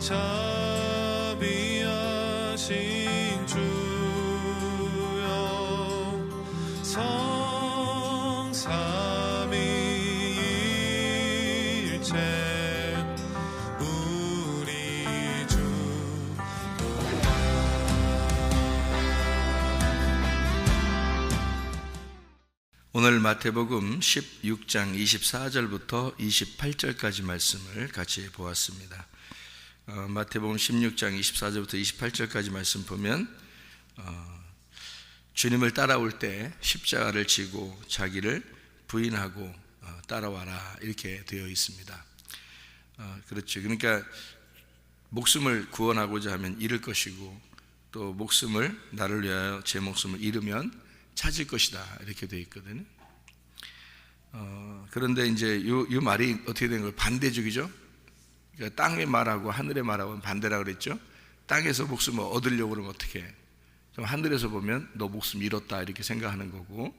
자비하신 주여 성삼위일체 우리 주 오늘 마태복음 16장 24절부터 28절까지 말씀을 같이 보았습니다. 마태복음 16장 24절부터 28절까지 말씀 보면 주님을 따라올 때 십자가를 지고 자기를 부인하고 따라와라 이렇게 되어 있습니다. 그렇죠. 그러니까 목숨을 구원하고자 하면 잃을 것이고 또 목숨을 나를 위하여 제 목숨을 잃으면 찾을 것이다 이렇게 되어 있거든요. 그런데 이제 이 말이 어떻게 된 거예요? 반대적이죠. 그러니까 땅의 말하고 하늘의 말하고는 반대라 그랬죠. 땅에서 목숨을 얻으려고 그러면 어떻게 해? 그럼 하늘에서 보면 너 목숨 잃었다 이렇게 생각하는 거고,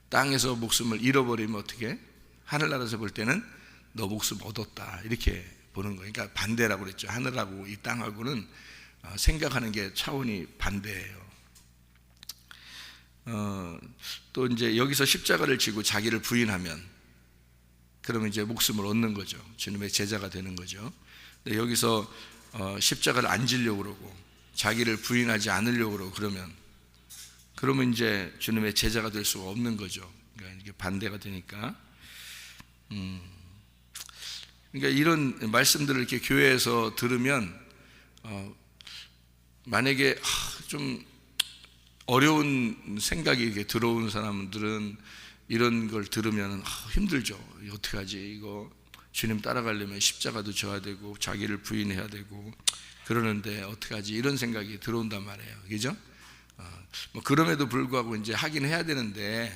땅에서 목숨을 잃어버리면 어떻게 해? 하늘나라에서 볼 때는 너 목숨 얻었다 이렇게 보는 거예요. 그러니까 반대라고 그랬죠. 하늘하고 이 땅하고는 생각하는 게 차원이 반대예요. 또 이제 여기서 십자가를 지고 자기를 부인하면 그러면 이제 목숨을 얻는 거죠. 주님의 제자가 되는 거죠. 근데 여기서 십자가를 안 지려고 그러고 자기를 부인하지 않으려고 그러고 그러면 이제 주님의 제자가 될 수가 없는 거죠. 그러니까 이게 반대가 되니까. 그러니까 이런 말씀들을 이렇게 교회에서 들으면 만약에 좀 어려운 생각이 이렇게 들어온 사람들은 이런 걸 들으면 힘들죠. 어떻게 하지? 이거 주님 따라가려면 십자가도 져야 되고 자기를 부인해야 되고 그러는데 어떻게 하지? 이런 생각이 들어온단 말이에요. 그죠? 뭐 그럼에도 불구하고 이제 하긴 해야 되는데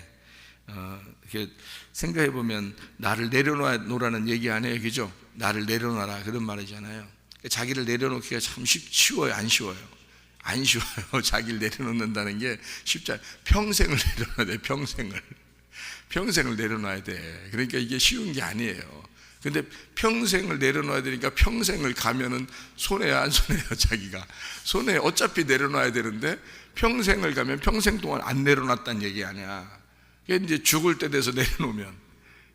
이렇게 생각해 보면 나를 내려놓으라는 얘기 아니에요. 그죠? 나를 내려놔라 그런 말이잖아요. 자기를 내려놓기가 참 쉬워요? 안 쉬워요? 안 쉬워요. 자기를 내려놓는다는 게 쉽지 않아요. 평생을 내려놔야 돼. 평생을 내려놔야 돼. 그러니까 이게 쉬운 게 아니에요. 근데 평생을 내려놔야 되니까 평생을 가면은 손해야 안 손해요? 자기가 손해. 어차피 내려놔야 되는데 평생을 가면 평생 동안 안 내려놨다는 얘기 아니야. 이게 이제 죽을 때 돼서 내려놓으면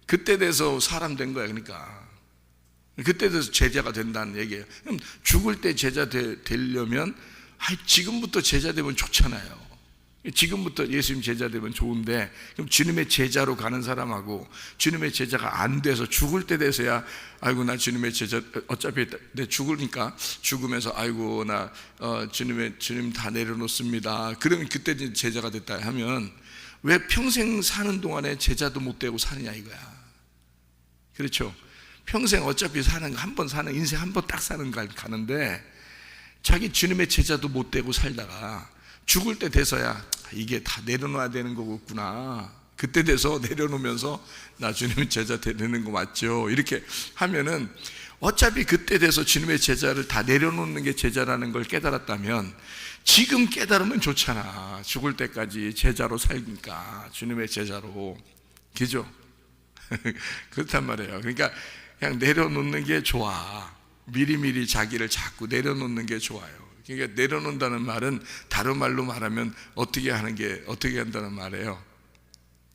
그때 돼서 사람 된 거야. 그러니까 그때 돼서 제자가 된다는 얘기예요. 그럼 죽을 때 제자 되려면 지금부터 제자 되면 좋잖아요. 지금부터 예수님 제자 되면 좋은데, 그럼 주님의 제자로 가는 사람하고 주님의 제자가 안 돼서 죽을 때 돼서야 아이고 나 주님의 제자 어차피 내 죽으니까 죽으면서 아이고 나 주님 다 내려놓습니다. 그러면 그때 제자가 됐다 하면 왜 평생 사는 동안에 제자도 못 되고 사느냐 이거야. 그렇죠? 평생 어차피 사는 한 번 사는 인생 한 번 딱 사는 가는데 자기 주님의 제자도 못 되고 살다가 죽을 때 돼서야 이게 다 내려놔야 되는 거구나. 그때 돼서 내려놓으면서 나 주님의 제자 되는 거 맞죠? 이렇게 하면은 어차피 그때 돼서 주님의 제자를 다 내려놓는 게 제자라는 걸 깨달았다면 지금 깨달으면 좋잖아. 죽을 때까지 제자로 살니까 주님의 제자로. 그죠? 그렇단 말이에요. 그러니까 그냥 내려놓는 게 좋아. 미리미리 자기를 자꾸 내려놓는 게 좋아요. 그러니까 내려놓는다는 말은 다른 말로 말하면 어떻게 한다는 말이에요?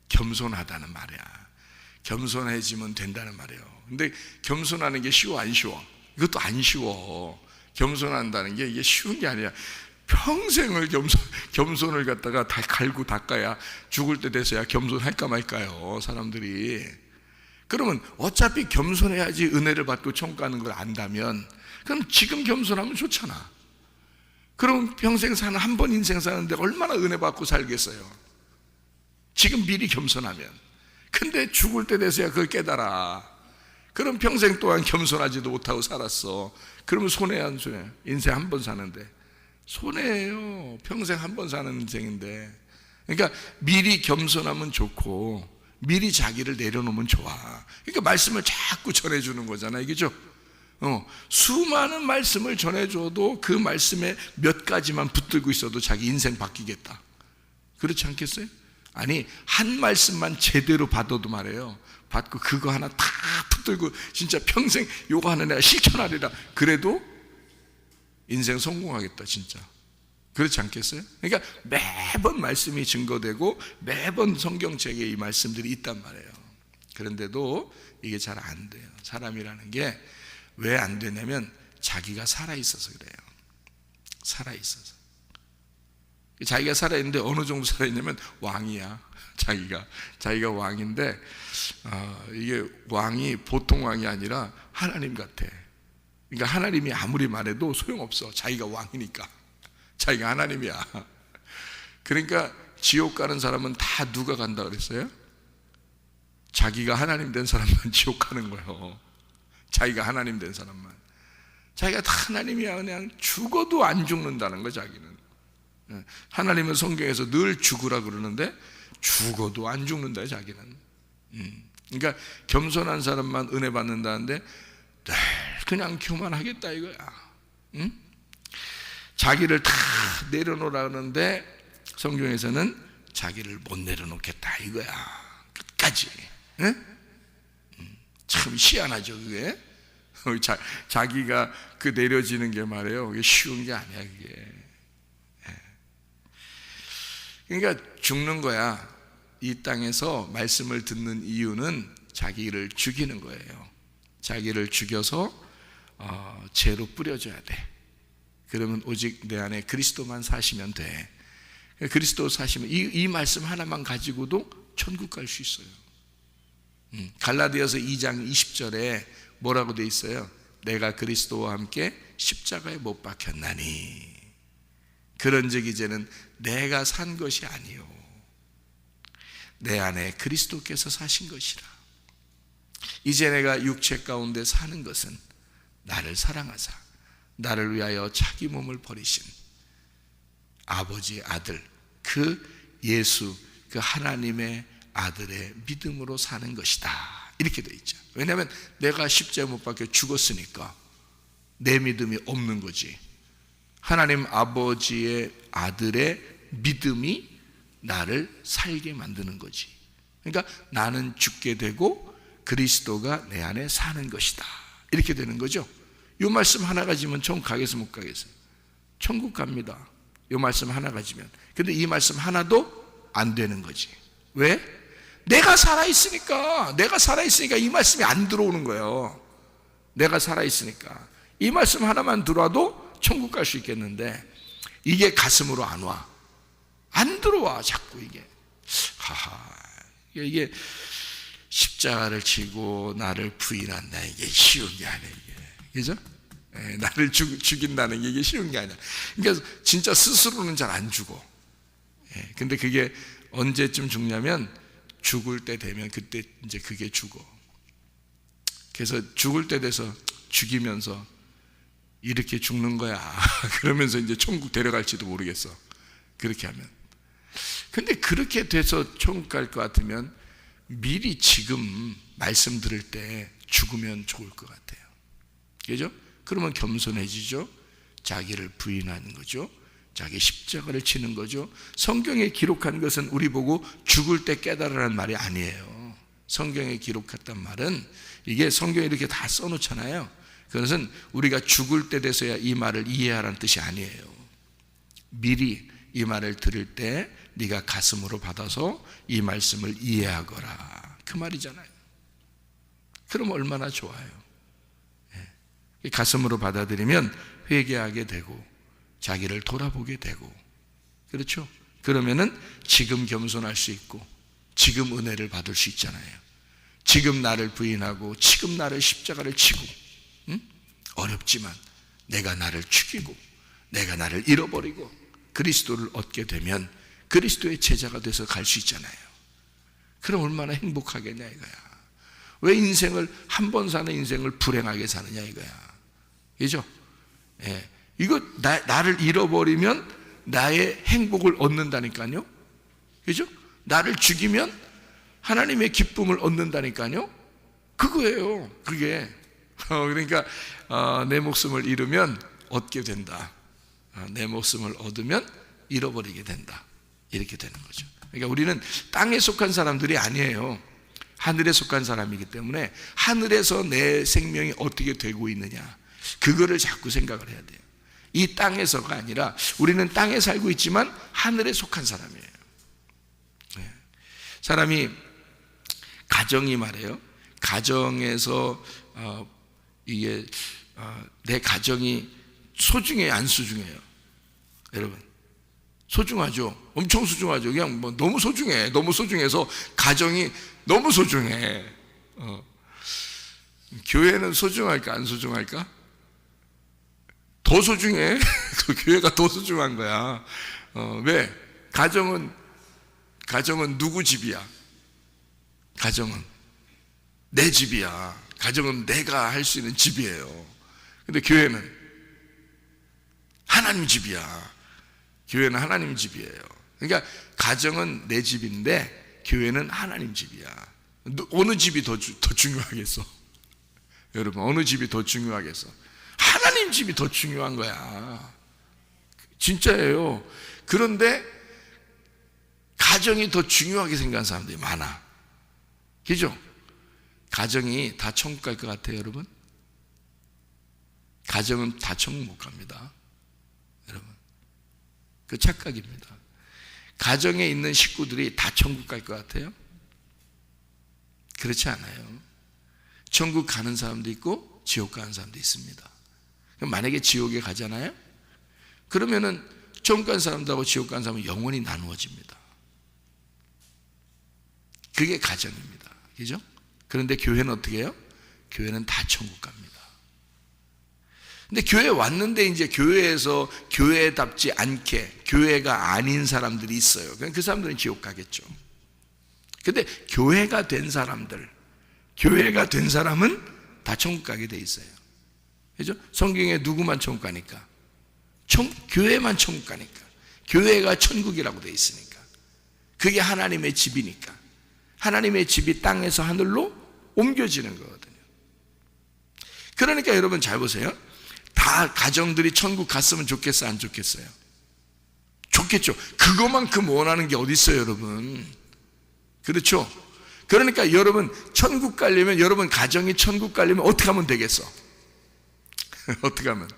겸손하다는 말이야. 겸손해지면 된다는 말이에요. 근데 겸손하는 게 쉬워 안 쉬워? 이것도 안 쉬워. 겸손한다는 게 이게 쉬운 게 아니야. 평생을 겸손을 갖다가 다 갈고 닦아야 죽을 때 돼서야 겸손할까 말까요, 사람들이. 그러면 어차피 겸손해야지 은혜를 받고 천국 가는 걸 안다면 그럼 지금 겸손하면 좋잖아. 그럼 평생 사는 한 번 인생 사는데 얼마나 은혜 받고 살겠어요? 지금 미리 겸손하면. 근데 죽을 때 돼서야 그걸 깨달아. 그럼 평생 동안 겸손하지도 못하고 살았어. 그러면 손해 안 손해? 인생 한 번 사는데 손해예요. 평생 한 번 사는 인생인데. 그러니까 미리 겸손하면 좋고 미리 자기를 내려놓으면 좋아. 그러니까 말씀을 자꾸 전해주는 거잖아요. 그죠? 수많은 말씀을 전해줘도 그 말씀에 몇 가지만 붙들고 있어도 자기 인생 바뀌겠다. 그렇지 않겠어요? 아니, 한 말씀만 제대로 받아도 말이에요. 받고 그거 하나 다 붙들고 진짜 평생 요거 하는 애가 실천하리라. 그래도 인생 성공하겠다 진짜. 그렇지 않겠어요? 그러니까 매번 말씀이 증거되고 매번 성경책에 이 말씀들이 있단 말이에요. 그런데도 이게 잘 안 돼요. 사람이라는 게 왜 안 되냐면 자기가 살아있어서 그래요. 살아있어서. 자기가 살아있는데 어느 정도 살아있냐면 왕이야. 자기가 왕인데 이게 왕이 보통 왕이 아니라 하나님 같아. 그러니까 하나님이 아무리 말해도 소용없어. 자기가 왕이니까. 자기가 하나님이야. 그러니까 지옥 가는 사람은 다 누가 간다 그랬어요? 자기가 하나님 된 사람만 지옥 가는 거예요. 자기가 하나님 된 사람만. 자기가 다 하나님이야. 그냥 죽어도 안 죽는다는 거 자기는. 하나님은 성경에서 늘 죽으라 그러는데 죽어도 안 죽는다 자기는. 그러니까 겸손한 사람만 은혜 받는다는데 늘 그냥 교만하겠다 이거야. 자기를 다 내려놓으라 그러는데 성경에서는 자기를 못 내려놓겠다 이거야. 끝까지. 참 희한하죠 그게. 자기가 그 내려지는 게 말이에요. 그게 쉬운 게 아니야 그게. 그러니까 죽는 거야. 이 땅에서 말씀을 듣는 이유는 자기를 죽이는 거예요. 자기를 죽여서 죄로 뿌려줘야 돼. 그러면 오직 내 안에 그리스도만 사시면 돼. 그리스도 사시면 이 말씀 하나만 가지고도 천국 갈 수 있어요. 갈라디아서 2장 20절에 뭐라고 돼 있어요? 내가 그리스도와 함께 십자가에 못 박혔나니 그런즉 이제는 내가 산 것이 아니요 내 안에 그리스도께서 사신 것이라. 이제 내가 육체 가운데 사는 것은 나를 사랑하사 나를 위하여 자기 몸을 버리신 아버지의 아들 그 예수 그 하나님의 아들의 믿음으로 사는 것이다 이렇게 돼 있죠. 왜냐하면 내가 십자가에 못 박혀 죽었으니까 내 믿음이 없는 거지. 하나님 아버지의 아들의 믿음이 나를 살게 만드는 거지. 그러니까 나는 죽게 되고 그리스도가 내 안에 사는 것이다 이렇게 되는 거죠. 이 말씀 하나 가지면 천국 가겠어 못 가겠어요? 천국 갑니다. 이 말씀 하나 가지면. 근데 이 말씀 하나도 안 되는 거지. 왜? 내가 살아있으니까 이 말씀이 안 들어오는 거예요. 내가 살아있으니까 이 말씀 하나만 들어와도 천국 갈 수 있겠는데 이게 가슴으로 안 와. 안 들어와 자꾸 이게. 이게 십자가를 지고 나를 부인한다 이게 쉬운 게 아니에요 이게. 그죠? 나를 죽인다는 게 이게 쉬운 게 아니야. 그러니까 진짜 스스로는 잘 안 죽어. 근데 그게 언제쯤 죽냐면 죽을 때 되면 그때 이제 그게 죽어. 그래서 죽을 때 돼서 죽이면서 이렇게 죽는 거야. 그러면서 이제 천국 데려갈지도 모르겠어. 그렇게 하면. 근데 그렇게 돼서 천국 갈 것 같으면 미리 지금 말씀 들을 때 죽으면 좋을 것 같아요. 그죠? 그러면 겸손해지죠. 자기를 부인하는 거죠. 자기 십자가를 치는 거죠. 성경에 기록한 것은 우리 보고 죽을 때 깨달으라는 말이 아니에요. 성경에 기록했단 말은 이게 성경에 이렇게 다 써놓잖아요. 그것은 우리가 죽을 때 돼서야 이 말을 이해하라는 뜻이 아니에요. 미리 이 말을 들을 때 네가 가슴으로 받아서 이 말씀을 이해하거라 그 말이잖아요. 그럼 얼마나 좋아요. 가슴으로 받아들이면 회개하게 되고 자기를 돌아보게 되고 그렇죠? 그러면은 지금 겸손할 수 있고 지금 은혜를 받을 수 있잖아요. 지금 나를 부인하고 지금 나를 십자가를 치고 어렵지만 내가 나를 죽이고 내가 나를 잃어버리고 그리스도를 얻게 되면 그리스도의 제자가 돼서 갈 수 있잖아요. 그럼 얼마나 행복하겠냐 이거야. 왜 인생을 한 번 사는 인생을 불행하게 사느냐 이거야. 그죠? 예. 이거 나를 잃어버리면 나의 행복을 얻는다니까요. 그죠? 나를 죽이면 하나님의 기쁨을 얻는다니까요. 그거예요. 그게. 그러니까 내 목숨을 잃으면 얻게 된다. 내 목숨을 얻으면 잃어버리게 된다. 이렇게 되는 거죠. 그러니까 우리는 땅에 속한 사람들이 아니에요. 하늘에 속한 사람이기 때문에 하늘에서 내 생명이 어떻게 되고 있느냐 그거를 자꾸 생각을 해야 돼요. 이 땅에서가 아니라 우리는 땅에 살고 있지만 하늘에 속한 사람이에요. 사람이 가정이 말이에요. 가정에서 이게 내 가정이 소중해요, 안 소중해요? 여러분 소중하죠. 엄청 소중하죠. 그냥 뭐 너무 소중해. 너무 소중해서 가정이 너무 소중해. 교회는 소중할까 안 소중할까? 더 소중해. 그 교회가 더 소중한 거야. 왜? 가정은 누구 집이야? 가정은 내 집이야. 가정은 내가 할 수 있는 집이에요. 근데 교회는 하나님 집이야. 교회는 하나님 집이에요. 그러니까 가정은 내 집인데 교회는 하나님 집이야. 어느 집이 더 중요하겠어? 여러분 어느 집이 더 중요하겠어? 하나님 집이 더 중요한 거야. 진짜예요. 그런데 가정이 더 중요하게 생각하는 사람들이 많아. 그죠? 가정이 다 천국 갈 것 같아요, 여러분? 가정은 다 천국 못 갑니다. 여러분, 그 착각입니다. 가정에 있는 식구들이 다 천국 갈 것 같아요? 그렇지 않아요. 천국 가는 사람도 있고 지옥 가는 사람도 있습니다. 그럼 만약에 지옥에 가잖아요? 그러면은 천국 간 사람들하고 지옥 간 사람은 영원히 나누어집니다. 그게 가정입니다. 그죠? 그런데 교회는 어떻게 해요? 교회는 다 천국 갑니다. 근데 교회 왔는데 이제 교회에서 교회답지 않게 교회가 아닌 사람들이 있어요. 그럼 그 사람들은 지옥 가겠죠. 근데 교회가 된 사람은 다 천국 가게 돼 있어요. 그죠? 성경에 누구만 천국 가니까? 교회만 천국 가니까. 교회가 천국이라고 돼 있으니까. 그게 하나님의 집이니까. 하나님의 집이 땅에서 하늘로 옮겨지는 거거든요. 그러니까 여러분 잘 보세요. 다 가정들이 천국 갔으면 좋겠어요, 안 좋겠어요? 좋겠죠. 그것만큼 원하는 게 어디 있어요, 여러분? 그렇죠? 그러니까 여러분 천국 가려면, 여러분 가정이 천국 가려면 어떻게 하면 되겠어? 어떻게 하면?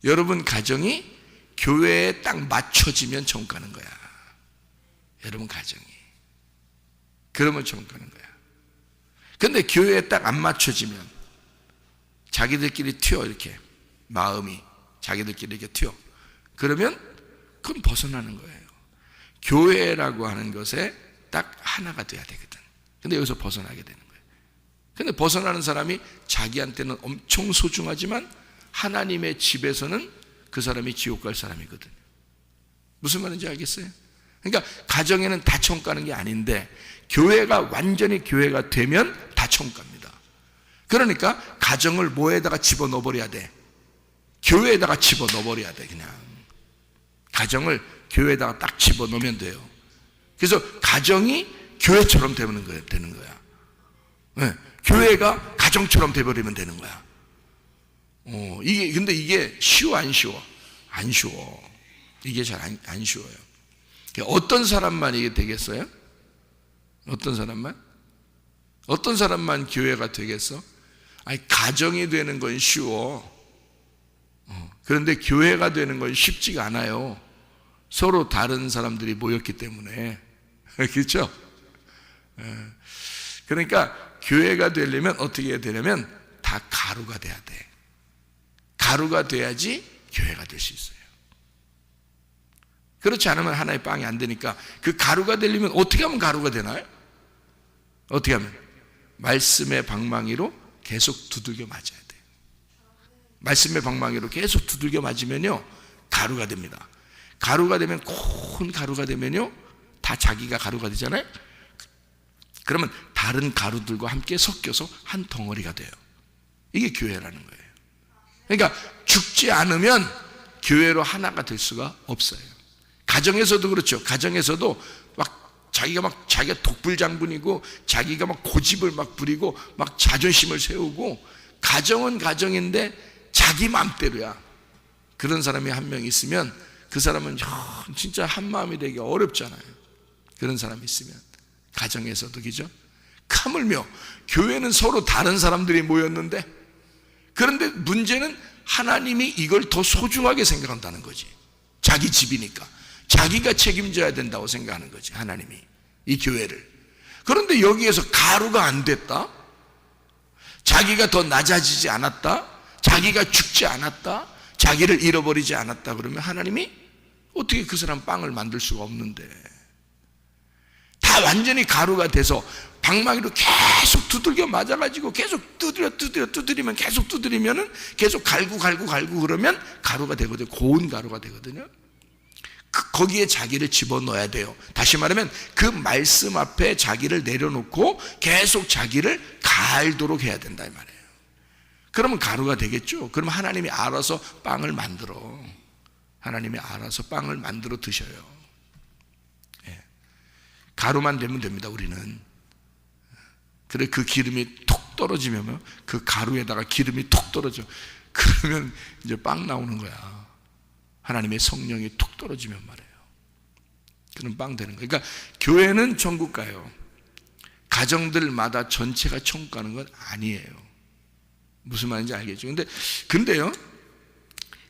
여러분 가정이 교회에 딱 맞춰지면 천국 가는 거야. 여러분 가정이. 그러면 천국 가는 거야. 근데 교회에 딱 안 맞춰지면 자기들끼리 튀어, 이렇게 마음이 자기들끼리 이렇게 튀어. 그러면 그건 벗어나는 거예요. 교회라고 하는 것에 딱 하나가 돼야 되거든. 근데 여기서 벗어나게 되는 거예요. 근데 벗어나는 사람이 자기한테는 엄청 소중하지만 하나님의 집에서는 그 사람이 지옥 갈 사람이거든요. 무슨 말인지 알겠어요? 그러니까 가정에는 다 천국 가는 게 아닌데 교회가 완전히 교회가 되면 다 천국 갑니다. 그러니까 가정을 뭐에다가 집어넣어 버려야 돼? 교회에다가 집어넣어 버려야 돼. 그냥 가정을 교회에다가 딱 집어넣으면 돼요. 그래서 가정이 교회처럼 되는 거야. 네, 교회가 가정처럼 돼버리면 되는 거야. 근데 이게 쉬워, 안 쉬워? 안 쉬워. 이게 잘 안 쉬워요. 어떤 사람만 이게 되겠어요? 어떤 사람만 교회가 되겠어? 아니, 가정이 되는 건 쉬워. 그런데 교회가 되는 건 쉽지가 않아요. 서로 다른 사람들이 모였기 때문에. 그렇죠? 그러니까 교회가 되려면 어떻게 해야 되냐면 다 가루가 돼야 돼. 가루가 돼야지 교회가 될 수 있어요. 그렇지 않으면 하나의 빵이 안 되니까 그 가루가 되려면 어떻게 하면 가루가 되나요? 어떻게 하면? 말씀의 방망이로 계속 두들겨 맞아야 돼요. 말씀의 방망이로 계속 두들겨 맞으면요 가루가 됩니다. 가루가 되면, 콘 가루가 되면요 다 자기가 가루가 되잖아요. 그러면 다른 가루들과 함께 섞여서 한 덩어리가 돼요. 이게 교회라는 거예요. 그러니까 죽지 않으면 교회로 하나가 될 수가 없어요. 가정에서도 그렇죠. 가정에서도 자기가 독불장군이고 자기가 막 고집을 막 부리고 막 자존심을 세우고 가정은 가정인데 자기 마음대로야. 그런 사람이 한 명 있으면 그 사람은 진짜 한 마음이 되기 어렵잖아요. 그런 사람이 있으면 가정에서도 그죠? 하물며 교회는 서로 다른 사람들이 모였는데 그런데 문제는 하나님이 이걸 더 소중하게 생각한다는 거지. 자기 집이니까 자기가 책임져야 된다고 생각하는 거지, 하나님이 이 교회를. 그런데 여기에서 가루가 안 됐다, 자기가 더 낮아지지 않았다, 자기가 죽지 않았다, 자기를 잃어버리지 않았다 그러면 하나님이 어떻게 그 사람 빵을 만들 수가 없는데, 다 완전히 가루가 돼서 방망이로 계속 두들겨 맞아가지고 계속 두드리면 계속 두드리면은 계속 갈고 그러면 가루가 되거든요. 고운 가루가 되거든요. 거기에 자기를 집어넣어야 돼요. 다시 말하면 그 말씀 앞에 자기를 내려놓고 계속 자기를 갈도록 해야 된다 이 말이에요. 그러면 가루가 되겠죠. 그럼 하나님이 알아서 빵을 만들어. 하나님이 알아서 빵을 만들어 드셔요. 예. 가루만 되면 됩니다, 우리는. 그래, 그 기름이 톡 떨어지면, 그 가루에다가 기름이 톡 떨어져. 그러면 이제 빵 나오는 거야. 하나님의 성령이 톡 떨어지면 말이에요. 그럼 빵 되는 거예요. 그러니까 교회는 천국 가요. 가정들마다 전체가 천국 가는 건 아니에요. 무슨 말인지 알겠죠? 근데요,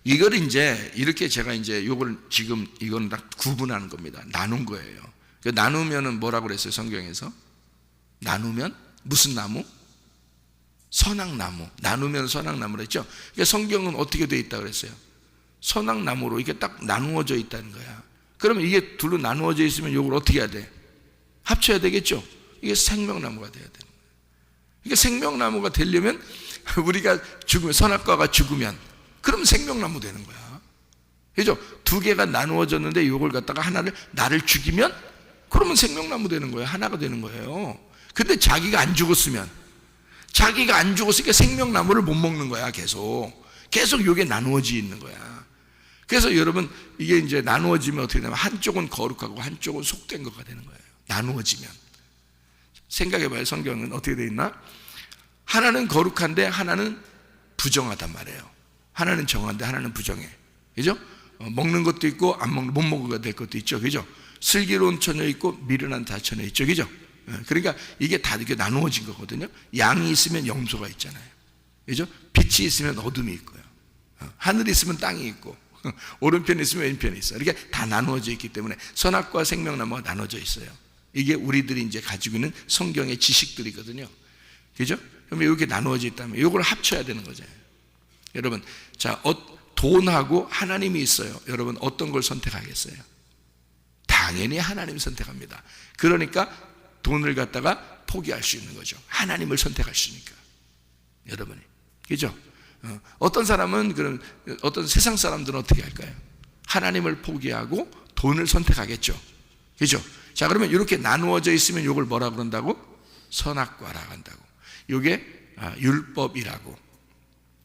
이걸 이제 이렇게 제가 이제 요걸 지금 이건 다 구분하는 겁니다. 나눈 거예요. 나누면은 뭐라고 그랬어요, 성경에서? 나누면 무슨 나무? 선악나무. 나누면 선악나무라 했죠. 그러니까 성경은 어떻게 되어 있다고 그랬어요? 선악나무로 이게 딱 나누어져 있다는 거야. 그러면 이게 둘로 나누어져 있으면 이걸 어떻게 해야 돼? 합쳐야 되겠죠. 이게 생명나무가 돼야 되는 거예요. 그러니까 생명나무가 되려면 우리가 죽으면, 선악과가 죽으면, 그럼 생명나무 되는 거야. 그죠? 두 개가 나누어졌는데 이걸 갖다가 하나를, 나를 죽이면 그러면 생명나무 되는 거예요. 하나가 되는 거예요. 근데 자기가 안 죽었으니까 생명나무를 못 먹는 거야. 계속 이게 나누어져 있는 거야. 그래서 여러분, 이게 이제 나누어지면 어떻게 되냐면 한쪽은 거룩하고 한쪽은 속된 거가 되는 거예요. 나누어지면. 생각해봐요. 성경은 어떻게 되어 있나? 하나는 거룩한데 하나는 부정하단 말이에요. 하나는 정한데 하나는 부정해. 그죠? 먹는 것도 있고 못 먹어야 될 것도 있죠. 그죠? 슬기로운 처녀 있고 미련한 자처녀 있죠. 그죠? 그러니까 이게 다 이렇게 나누어진 거거든요. 양이 있으면 염소가 있잖아요. 그죠? 빛이 있으면 어둠이 있고요. 하늘이 있으면 땅이 있고, 오른편이 있으면 왼편이 있어요. 이렇게 다 나누어져 있기 때문에 선악과 생명나무가 나눠져 있어요. 이게 우리들이 이제 가지고 있는 성경의 지식들이거든요. 그죠? 그러면 이렇게 나누어져 있다면 이걸 합쳐야 되는 거죠. 여러분, 자, 돈하고 하나님이 있어요. 여러분, 어떤 걸 선택하겠어요? 당연히 하나님 선택합니다. 그러니까 돈을 갖다가 포기할 수 있는 거죠. 하나님을 선택할 수 있으니까. 여러분이. 그죠? 어떤 사람은, 그럼 어떤 세상 사람들은 어떻게 할까요? 하나님을 포기하고 돈을 선택하겠죠. 그죠? 자, 그러면 이렇게 나누어져 있으면 이걸 뭐라 그런다고? 선악과라고 한다고. 이게 율법이라고.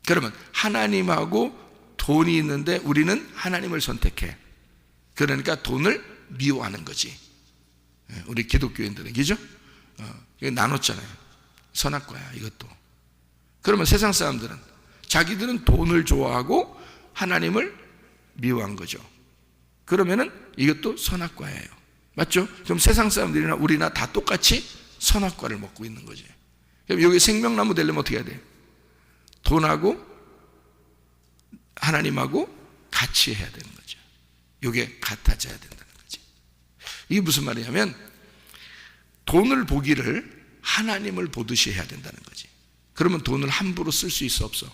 그러면 하나님하고 돈이 있는데 우리는 하나님을 선택해. 그러니까 돈을 미워하는 거지. 우리 기독교인들은. 그죠? 이거 나눴잖아요. 선악과야, 이것도. 그러면 세상 사람들은, 자기들은 돈을 좋아하고 하나님을 미워한 거죠. 그러면은 이것도 선악과예요. 맞죠? 그럼 세상 사람들이나 우리나 다 똑같이 선악과를 먹고 있는 거지. 그럼 여기 생명나무 되려면 어떻게 해야 돼요? 돈하고 하나님하고 같이 해야 되는 거죠. 이게 같아져야 된다는 거지. 이게 무슨 말이냐면 돈을 보기를 하나님을 보듯이 해야 된다는 거지. 그러면 돈을 함부로 쓸 수 있어, 없어?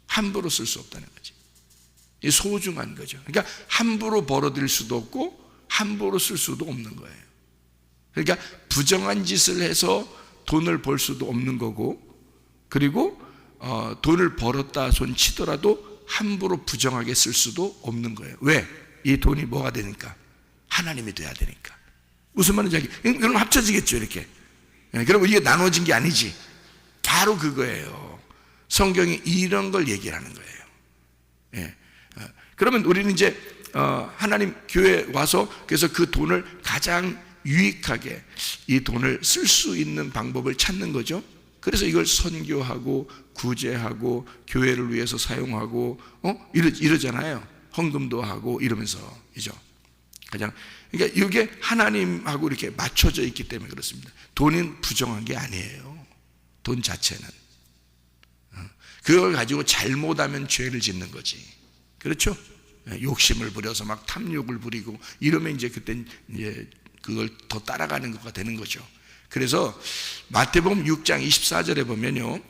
함부로 쓸 수 없다는 거지. 이 소중한 거죠. 그러니까 함부로 벌어들일 수도 없고 함부로 쓸 수도 없는 거예요. 그러니까 부정한 짓을 해서 돈을 벌 수도 없는 거고, 그리고 돈을 벌었다 손 치더라도 함부로 부정하게 쓸 수도 없는 거예요. 왜? 이 돈이 뭐가 되니까? 하나님이 돼야 되니까. 무슨 말인지 알겠죠? 그럼 합쳐지겠죠, 이렇게. 그리고 이게 나눠진 게 아니지. 바로 그거예요. 성경이 이런 걸 얘기하는 거예요. 예. 그러면 우리는 이제 하나님 교회에 와서, 그래서 그 돈을 가장 유익하게 이 돈을 쓸 수 있는 방법을 찾는 거죠. 그래서 이걸 선교하고 구제하고 교회를 위해서 사용하고 이러잖아요. 헌금도 하고 이러면서, 그죠? 가장, 그러니까 이게 하나님하고 이렇게 맞춰져 있기 때문에 그렇습니다. 돈은 부정한 게 아니에요. 돈 자체는. 그걸 가지고 잘못하면 죄를 짓는 거지. 그렇죠? 욕심을 부려서 막 탐욕을 부리고 이러면 이제 그땐 이제 그걸 더 따라가는 것가 되는 거죠. 그래서 마태복음 6장 24절에 보면요,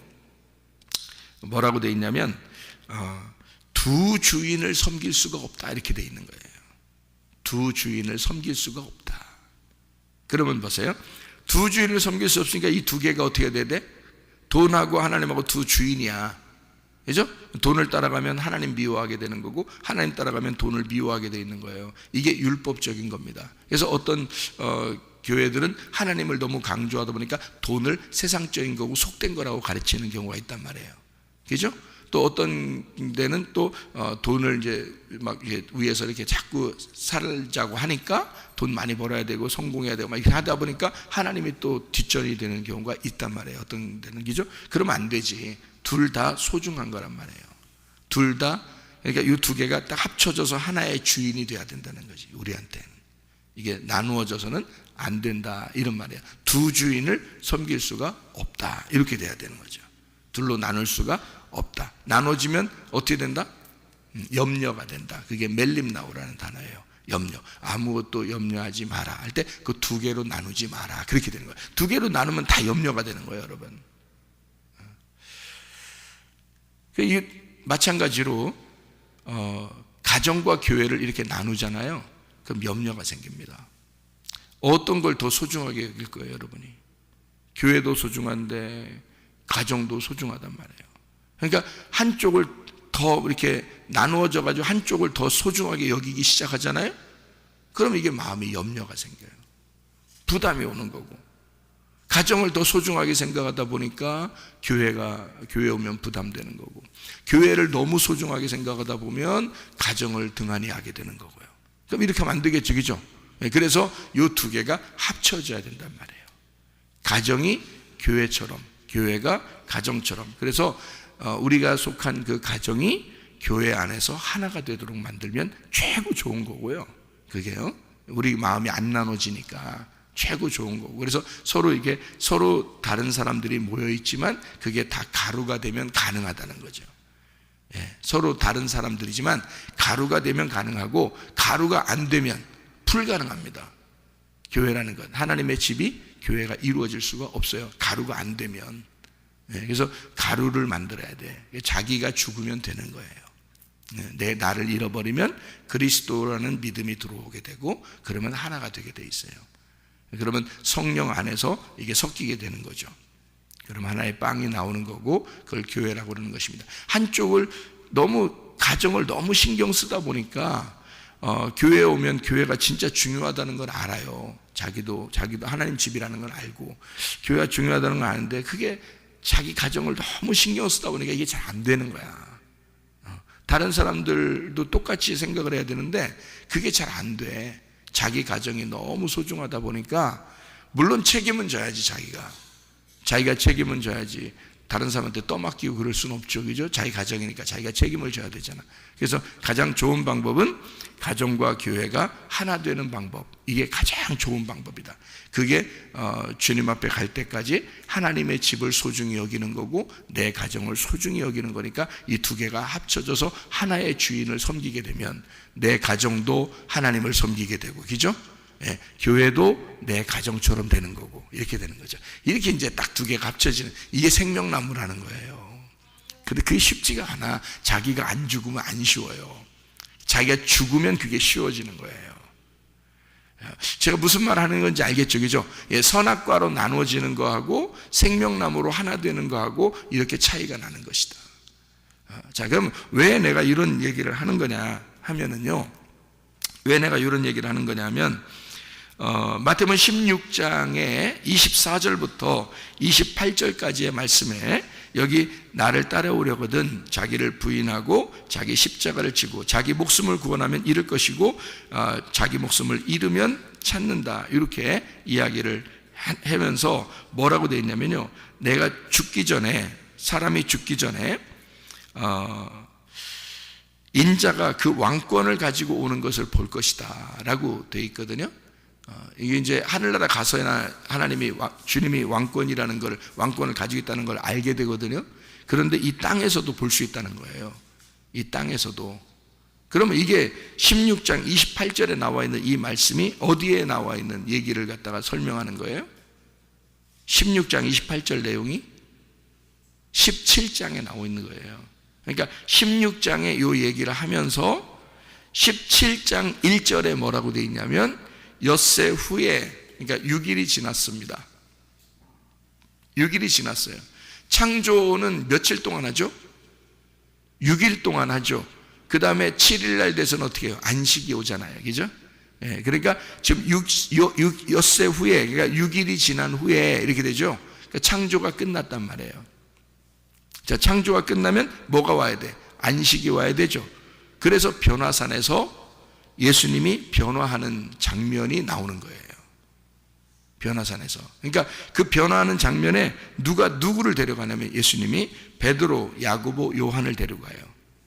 뭐라고 돼 있냐면 두 주인을 섬길 수가 없다 이렇게 돼 있는 거예요. 두 주인을 섬길 수가 없다. 그러면 보세요. 두 주인을 섬길 수 없으니까 이 두 개가 어떻게 돼야 돼? 돈하고 하나님하고 두 주인이야. 그죠? 돈을 따라가면 하나님 미워하게 되는 거고 하나님 따라가면 돈을 미워하게 되어 있는 거예요. 이게 율법적인 겁니다. 그래서 어떤 교회들은 하나님을 너무 강조하다 보니까 돈을 세상적인 거고 속된 거라고 가르치는 경우가 있단 말이에요. 그죠? 또 어떤 데는 또 돈을 이제 막 위에서 이렇게 자꾸 살자고 하니까 돈 많이 벌어야 되고 성공해야 되고 막 이렇게 하다 보니까 하나님이 또 뒷전이 되는 경우가 있단 말이에요. 어떤 데는. 그죠? 그러면 안 되지. 둘 다 소중한 거란 말이에요. 둘 다, 그러니까 이 두 개가 딱 합쳐져서 하나의 주인이 돼야 된다는 거지. 우리한테는 이게 나누어져서는 안 된다 이런 말이에요. 두 주인을 섬길 수가 없다 이렇게 돼야 되는 거죠. 둘로 나눌 수가 없다. 나눠지면 어떻게 된다? 염려가 된다. 그게 멜림나오라는 단어예요. 염려. 아무것도 염려하지 마라 할 때 그 두 개로 나누지 마라 그렇게 되는 거예요. 두 개로 나누면 다 염려가 되는 거예요, 여러분. 마찬가지로 가정과 교회를 이렇게 나누잖아요. 그럼 염려가 생깁니다. 어떤 걸 더 소중하게 여길 거예요, 여러분이? 교회도 소중한데 가정도 소중하단 말이에요. 그러니까 한쪽을 더 이렇게 나누어져 가지고 한쪽을 더 소중하게 여기기 시작하잖아요. 그럼 이게 마음이 염려가 생겨요. 부담이 오는 거고. 가정을 더 소중하게 생각하다 보니까 교회 오면 부담되는 거고, 교회를 너무 소중하게 생각하다 보면 가정을 등한히 하게 되는 거고요. 그럼 이렇게 하면 안 되겠죠, 그죠? 그래서 이 두 개가 합쳐져야 된단 말이에요. 가정이 교회처럼, 교회가 가정처럼. 그래서 우리가 속한 그 가정이 교회 안에서 하나가 되도록 만들면 최고 좋은 거고요. 그게요. 우리 마음이 안 나눠지니까 최고 좋은 거고. 그래서 서로 다른 사람들이 모여 있지만 그게 다 가루가 되면 가능하다는 거죠. 서로 다른 사람들이지만 가루가 되면 가능하고 가루가 안 되면 불가능합니다. 교회라는 건 하나님의 집이 교회가 이루어질 수가 없어요. 가루가 안 되면. 그래서 가루를 만들어야 돼. 자기가 죽으면 되는 거예요. 나를 잃어버리면 그리스도라는 믿음이 들어오게 되고 그러면 하나가 되게 돼 있어요. 그러면 성령 안에서 이게 섞이게 되는 거죠. 그러면 하나의 빵이 나오는 거고 그걸 교회라고 그러는 것입니다. 한쪽을 가정을 너무 신경 쓰다 보니까 교회에 오면 교회가 진짜 중요하다는 걸 알아요. 자기도 하나님 집이라는 걸 알고 교회가 중요하다는 걸 아는데 그게 자기 가정을 너무 신경 쓰다 보니까 이게 잘 안 되는 거야. 다른 사람들도 똑같이 생각을 해야 되는데 그게 잘 안 돼. 자기 가정이 너무 소중하다 보니까 물론 책임은 져야지. 자기가 책임은 져야지. 다른 사람한테 떠맡기고 그럴 수는 없죠, 그죠? 자기 가정이니까 자기가 책임을 져야 되잖아. 그래서 가장 좋은 방법은 가정과 교회가 하나 되는 방법. 이게 가장 좋은 방법이다. 그게 주님 앞에 갈 때까지 하나님의 집을 소중히 여기는 거고 내 가정을 소중히 여기는 거니까 이 두 개가 합쳐져서 하나의 주인을 섬기게 되면 내 가정도 하나님을 섬기게 되고, 그죠? 교회도 내 가정처럼 되는 거고 이렇게 되는 거죠. 이렇게 이제 딱 두 개가 합쳐지는 이게 생명나무라는 거예요. 근데 그게 쉽지가 않아. 자기가 안 죽으면 안 쉬워요. 자기가 죽으면 그게 쉬워지는 거예요. 제가 무슨 말 하는 건지 알겠죠, 그죠? 선악과로 나누어지는 거하고 생명나무로 하나 되는 거하고 이렇게 차이가 나는 것이다. 자, 그럼 왜 내가 이런 얘기를 하는 거냐 하면은요, 왜 내가 이런 얘기를 하는 거냐면 마태복음 16장의 24절부터 28절까지의 말씀에 여기 나를 따라오려거든 자기를 부인하고 자기 십자가를 지고 자기 목숨을 구원하면 잃을 것이고 자기 목숨을 잃으면 찾는다, 이렇게 이야기를 하면서 뭐라고 되어 있냐면요, 내가 죽기 전에, 사람이 죽기 전에 인자가 그 왕권을 가지고 오는 것을 볼 것이다 라고 되어 있거든요. 이게 이제 하늘나라 가서야 하나님이, 주님이 왕권을 가지고 있다는 걸 알게 되거든요. 그런데 이 땅에서도 볼 수 있다는 거예요. 이 땅에서도. 그러면 이게 16장 28절에 나와 있는 이 말씀이 어디에 나와 있는 얘기를 갖다가 설명하는 거예요? 16장 28절 내용이 17장에 나와 있는 거예요. 그러니까 16장에 이 얘기를 하면서 17장 1절에 뭐라고 되어 있냐면 엿새 후에, 그러니까 6일이 지났습니다. 6일이 지났어요. 창조는 며칠 동안 하죠? 6일 동안 하죠. 그 다음에 7일날 돼서는 어떻게 해요? 안식이 오잖아요. 그죠? 예, 그러니까 지금 엿새 후에, 그러니까 6일이 지난 후에 이렇게 되죠. 그러니까 창조가 끝났단 말이에요. 자, 창조가 끝나면 뭐가 와야 돼? 안식이 와야 되죠. 그래서 변화산에서 예수님이 변화하는 장면이 나오는 거예요. 변화산에서. 그러니까 그 변화하는 장면에 누가 누구를 데려가냐면 예수님이 베드로, 야고보, 요한을 데려가요.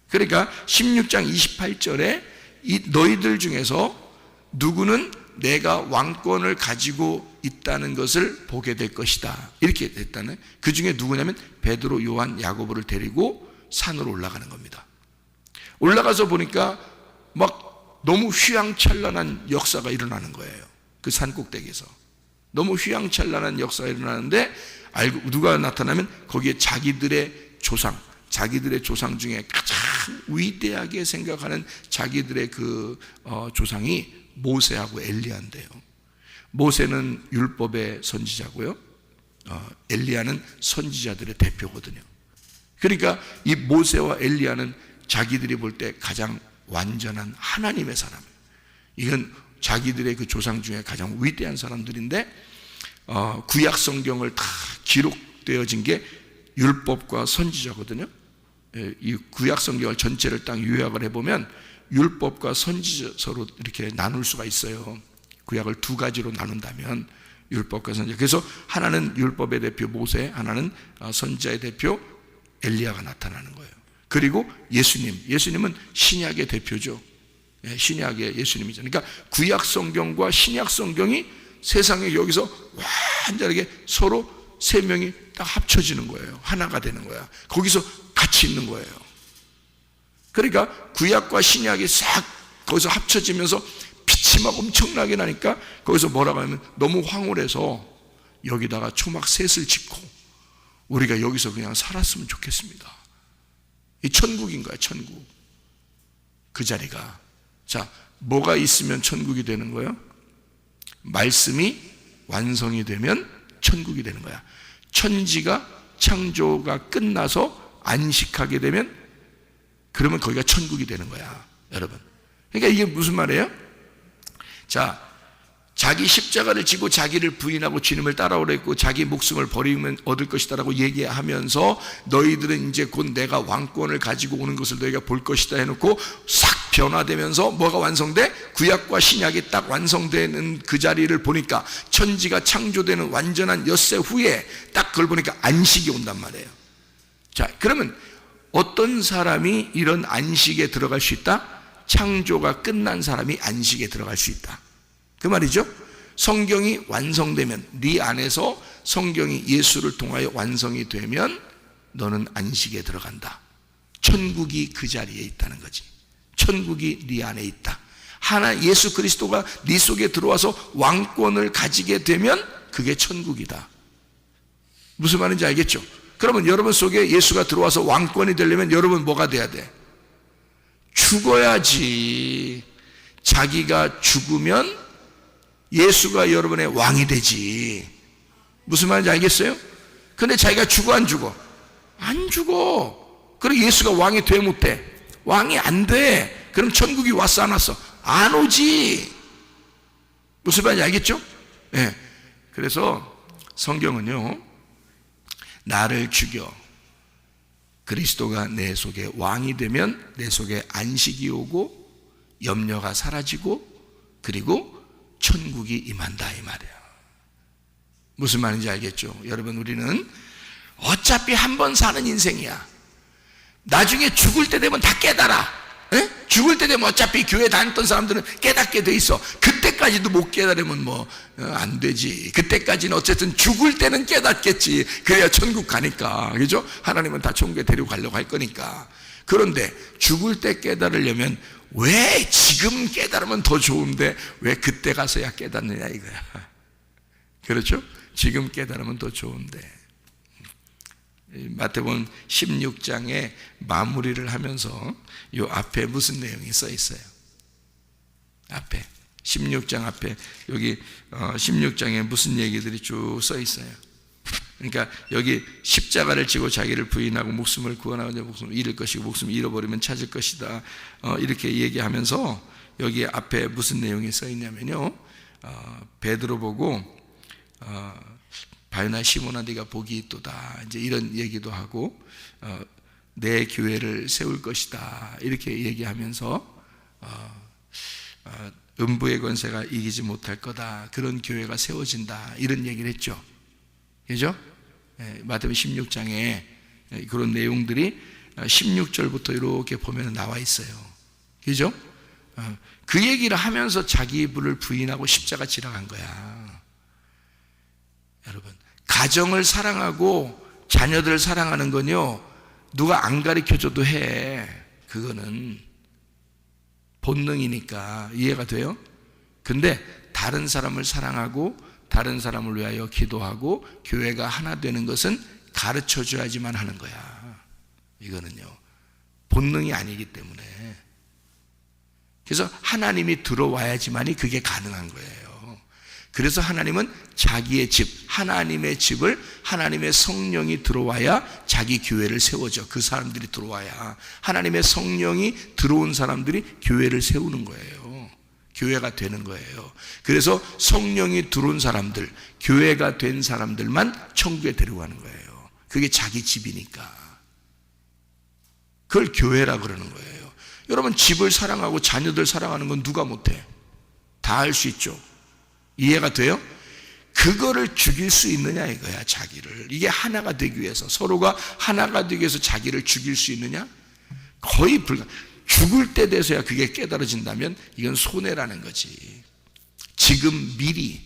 그러니까 16장 28절에 이 너희들 중에서 누구는 내가 왕권을 가지고 있다는 것을 보게 될 것이다, 이렇게 됐다는, 그 중에 누구냐면 베드로, 요한, 야고보를 데리고 산으로 올라가는 겁니다. 올라가서 보니까 막 너무 휘황찬란한 역사가 일어나는 거예요. 그 산 꼭대기에서 너무 휘황찬란한 역사가 일어나는데, 알고 누가 나타나면 거기에 자기들의 조상 중에 가장 위대하게 생각하는 자기들의 그 조상이 모세하고 엘리야인데요. 모세는 율법의 선지자고요, 엘리야는 선지자들의 대표거든요. 그러니까 이 모세와 엘리야는 자기들이 볼 때 가장 완전한 하나님의 사람, 이건 자기들의 그 조상 중에 가장 위대한 사람들인데, 구약 성경을 다 기록되어진 게 율법과 선지자거든요. 이 구약 성경을 전체를 딱 요약을 해보면 율법과 선지서로 이렇게 나눌 수가 있어요. 구약을 두 가지로 나눈다면 율법과 선지자. 그래서 하나는 율법의 대표 모세, 하나는 선지자의 대표 엘리야가 나타나는 거예요. 그리고 예수님은 신약의 대표죠. 신약의 예수님이죠. 그러니까 구약 성경과 신약 성경이 세상에 여기서 완전하게 서로 세 명이 딱 합쳐지는 거예요. 하나가 되는 거야. 거기서 같이 있는 거예요. 그러니까 구약과 신약이 싹 거기서 합쳐지면서 빛이 막 엄청나게 나니까 거기서 뭐라고 하면 너무 황홀해서 여기다가 초막셋을 짓고 우리가 여기서 그냥 살았으면 좋겠습니다. 이 천국인 거야, 천국. 그 자리가. 자, 뭐가 있으면 천국이 되는 거예요? 말씀이 완성이 되면 천국이 되는 거야. 천지가 창조가 끝나서 안식하게 되면 그러면 거기가 천국이 되는 거야, 여러분. 그러니까 이게 무슨 말이에요? 자, 자기 십자가를 지고 자기를 부인하고 주님을 따라오라 했고 자기 목숨을 버리면 얻을 것이다 라고 얘기하면서 너희들은 이제 곧 내가 왕권을 가지고 오는 것을 너희가 볼 것이다 해놓고 싹 변화되면서 뭐가 완성돼? 구약과 신약이 딱 완성되는 그 자리를 보니까 천지가 창조되는 완전한 엿새 후에 딱 그걸 보니까 안식이 온단 말이에요. 자, 그러면 어떤 사람이 이런 안식에 들어갈 수 있다? 창조가 끝난 사람이 안식에 들어갈 수 있다, 그 말이죠. 성경이 완성되면, 네 안에서 성경이 예수를 통하여 완성이 되면 너는 안식에 들어간다. 천국이 그 자리에 있다는 거지. 천국이 네 안에 있다. 하나 예수 그리스도가 네 속에 들어와서 왕권을 가지게 되면 그게 천국이다. 무슨 말인지 알겠죠? 그러면 여러분 속에 예수가 들어와서 왕권이 되려면 여러분 뭐가 돼야 돼? 죽어야지. 자기가 죽으면 예수가 여러분의 왕이 되지. 무슨 말인지 알겠어요? 근데 자기가 죽어 안 죽어? 안 죽어. 그리고 예수가 왕이 돼 못 돼? 왕이 안 돼. 그럼 천국이 왔어 안 왔어? 안 오지. 무슨 말인지 알겠죠? 네. 그래서 성경은요, 나를 죽여 그리스도가 내 속에 왕이 되면 내 속에 안식이 오고 염려가 사라지고 그리고 천국이 임한다, 이 말이에요. 무슨 말인지 알겠죠? 여러분, 우리는 어차피 한 번 사는 인생이야. 나중에 죽을 때 되면 다 깨달아. 에? 죽을 때 되면 어차피 교회 다녔던 사람들은 깨닫게 돼 있어. 그때까지 그때까지도 못 깨달으면 안 되지. 그때까지는 어쨌든 죽을 때는 깨닫겠지. 그래야 천국 가니까. 그죠? 하나님은 다 천국에 데리고 가려고 할 거니까. 그런데 죽을 때 깨달으려면 왜 지금 깨달으면 더 좋은데 왜 그때 가서야 깨닫느냐 이거야. 그렇죠? 지금 깨달으면 더 좋은데. 마태복음 16장에 마무리를 하면서 이 앞에 무슨 내용이 써 있어요? 앞에 16장 앞에 여기 16장에 무슨 얘기들이 쭉 써 있어요. 그러니까 여기 십자가를 지고 자기를 부인하고 목숨을 구원하고 내 목숨을 잃을 것이고 목숨을 잃어버리면 찾을 것이다. 이렇게 얘기하면서 여기 앞에 무슨 내용이 써 있냐면요. 베드로 보고 바요나 시몬아 네가 복이 있도다. 이제 이런 얘기도 하고 내 교회를 세울 것이다. 이렇게 얘기하면서 음부의 권세가 이기지 못할 거다. 그런 교회가 세워진다. 이런 얘기를 했죠. 그죠? 마태복음 16장에 그런 내용들이 16절부터 이렇게 보면 나와 있어요. 그죠? 그 얘기를 하면서 자기 부를 부인하고 십자가 지나간 거야. 여러분, 가정을 사랑하고 자녀들을 사랑하는 건요, 누가 안 가르쳐줘도 해. 그거는 본능이니까. 이해가 돼요? 근데 다른 사람을 사랑하고 다른 사람을 위하여 기도하고 교회가 하나 되는 것은 가르쳐줘야지만 하는 거야. 이거는요, 본능이 아니기 때문에. 그래서 하나님이 들어와야지만이 그게 가능한 거예요. 그래서 하나님은 자기의 집, 하나님의 집을 하나님의 성령이 들어와야 자기 교회를 세워줘. 그 사람들이 들어와야 하나님의 성령이 들어온 사람들이 교회를 세우는 거예요. 교회가 되는 거예요. 그래서 성령이 들어온 사람들, 교회가 된 사람들만 천국에 데려가는 거예요. 그게 자기 집이니까. 그걸 교회라 그러는 거예요. 여러분, 집을 사랑하고 자녀들 사랑하는 건 누가 못해? 다 할 수 있죠. 이해가 돼요? 그거를 죽일 수 있느냐 이거야. 자기를. 이게 하나가 되기 위해서, 서로가 하나가 되기 위해서 자기를 죽일 수 있느냐? 거의 불가. 죽을 때 돼서야 그게 깨달아진다면 이건 손해라는 거지. 지금 미리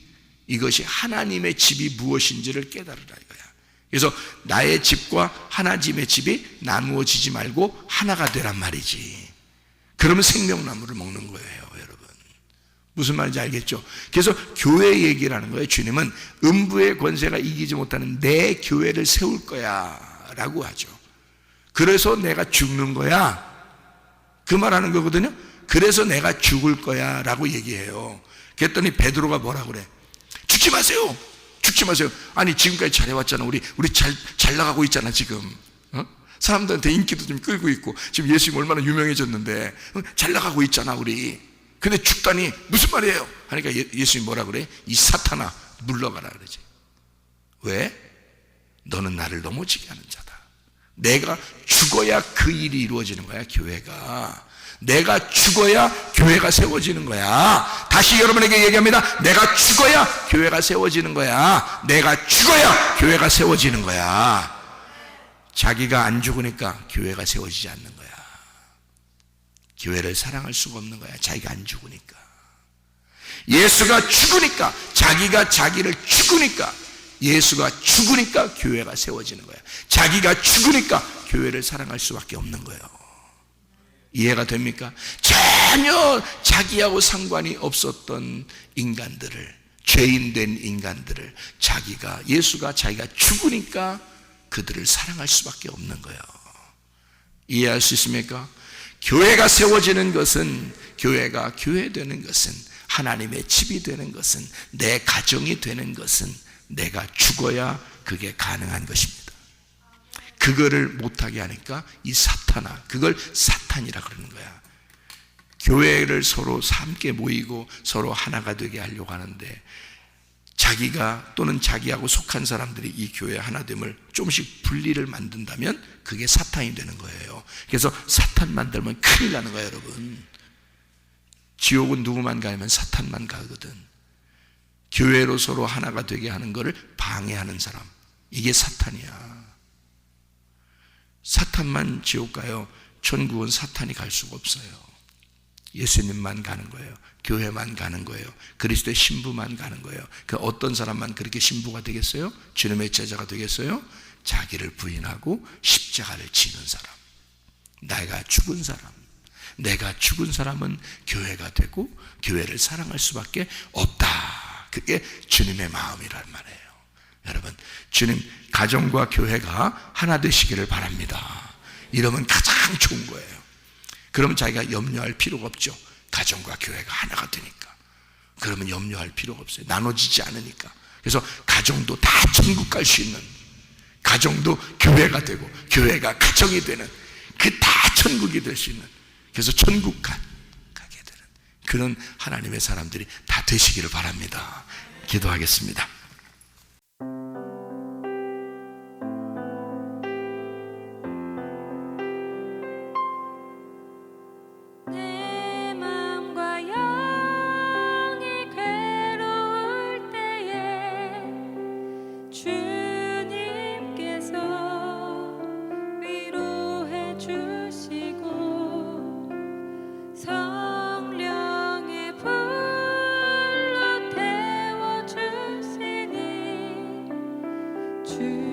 이것이 하나님의 집이 무엇인지를 깨달으라 이거야. 그래서 나의 집과 하나님의 집이 나누어지지 말고 하나가 되란 말이지. 그러면 생명나무를 먹는 거예요, 여러분. 무슨 말인지 알겠죠? 그래서 교회 얘기라는 거예요. 주님은 음부의 권세가 이기지 못하는 내 교회를 세울 거야 라고 하죠. 그래서 내가 죽는 거야, 그 말하는 거거든요. 그래서 내가 죽을 거야 라고 얘기해요. 그랬더니 베드로가 뭐라 그래? 죽지 마세요, 죽지 마세요. 아니 지금까지 잘해왔잖아. 우리 잘 나가고 있잖아 지금. 사람들한테 인기도 좀 끌고 있고 지금 예수님 얼마나 유명해졌는데 잘 나가고 있잖아 우리. 근데 죽다니 무슨 말이에요? 하니까 예수님 뭐라 그래? 이 사탄아 물러가라 그러지. 왜? 너는 나를 넘어지게 하는 자다. 내가 죽어야 그 일이 이루어지는 거야. 교회가. 내가 죽어야 교회가 세워지는 거야. 다시 여러분에게 얘기합니다. 내가 죽어야 교회가 세워지는 거야. 내가 죽어야 교회가 세워지는 거야. 자기가 안 죽으니까 교회가 세워지지 않는 거야. 교회를 사랑할 수가 없는 거야. 자기가 안 죽으니까. 예수가 죽으니까, 자기가 자기를 죽으니까, 예수가 죽으니까 교회가 세워지는 거야. 자기가 죽으니까 교회를 사랑할 수밖에 없는 거예요. 이해가 됩니까? 전혀 자기하고 상관이 없었던 인간들을, 죄인된 인간들을 예수가 자기가 죽으니까 그들을 사랑할 수밖에 없는 거예요. 이해할 수 있습니까? 교회가 세워지는 것은, 교회가 교회되는 것은, 하나님의 집이 되는 것은, 내 가정이 되는 것은 내가 죽어야 그게 가능한 것입니다. 그거를 못하게 하니까 이 사탄아, 그걸 사탄이라 그러는 거야. 교회를 서로 함께 모이고 서로 하나가 되게 하려고 하는데, 자기가 또는 자기하고 속한 사람들이 이 교회 하나됨을 조금씩 분리를 만든다면 그게 사탄이 되는 거예요. 그래서 사탄 만들면 큰일 나는 거예요, 여러분. 지옥은 누구만 가면 사탄만 가거든. 교회로 서로 하나가 되게 하는 것을 방해하는 사람, 이게 사탄이야. 사탄만 지옥 가요. 천국은 사탄이 갈 수가 없어요. 예수님만 가는 거예요. 교회만 가는 거예요. 그리스도의 신부만 가는 거예요. 그 어떤 사람만 그렇게 신부가 되겠어요? 주님의 제자가 되겠어요? 자기를 부인하고 십자가를 지는 사람, 내가 죽은 사람, 내가 죽은 사람은 교회가 되고 교회를 사랑할 수밖에 없다. 그게 주님의 마음이란 말이에요. 여러분, 주님 가정과 교회가 하나 되시기를 바랍니다. 이러면 가장 좋은 거예요. 그러면 자기가 염려할 필요가 없죠. 가정과 교회가 하나가 되니까. 그러면 염려할 필요가 없어요. 나눠지지 않으니까. 그래서 가정도 다 천국 갈 수 있는, 가정도 교회가 되고 교회가 가정이 되는, 그 다 천국이 될 수 있는, 그래서 천국 가게 되는 그런 하나님의 사람들이 다 되시기를 바랍니다. 기도하겠습니다. 주